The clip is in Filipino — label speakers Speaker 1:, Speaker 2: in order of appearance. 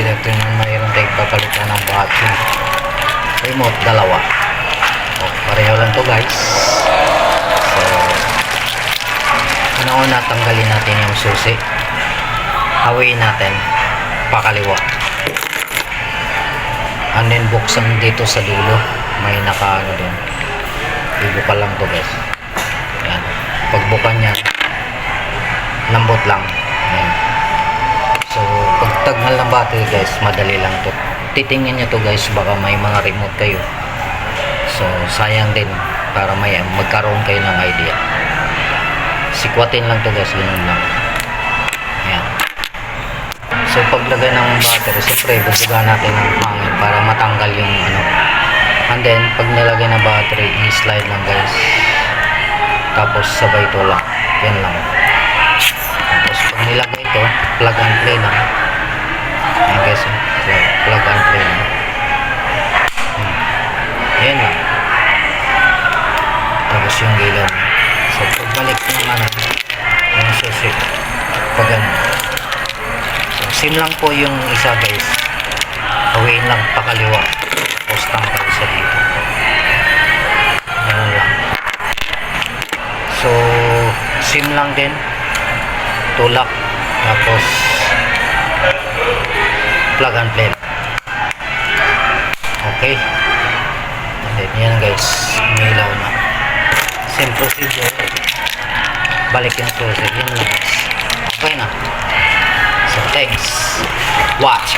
Speaker 1: ito yung mayroon tayong papalitan ng battery. Remote, dalawa. O, pareho lang to guys. So, una tanggalin natin yung susi. Hawiin natin pakaliwa. And then buksan dito sa dulo. May naka ano din. Ibuka lang to guys. Yan. Pagbukan niya, lambot lang. Yan. So, pag tagnal ng battery guys, madali lang to. Titingnan nyo to guys, baka may mga remote kayo. So, sayang din para may magkaroon kayo ng idea. Sikwatin lang to guys, ganun lang. Ayan. So, paglagay ng battery, siyempre, bubuga natin ng hangin para matanggal yung ano. And then, pag nilagay na battery, i-slide lang guys. Tapos, sabay ito lang. Yan lang. Tapos, pag nilagay ito, plug and play lang. Ayan guys, plug and play lang. Ayan lang. Tapos yung ilaw. So, pagbalik ng ano, yung susi. Pag ano. So, sim lang po yung isa guys. Hawiin lang pakaliwa. Tapos tangkal sa dito. Ganun lang. So, sim lang din. Tulak. Tapos, plug and play. Okay. And then, yan guys. Umilaw na. Same procedure. Balik yung susi. Yan lang guys. Okay na. So, thanks. Watch.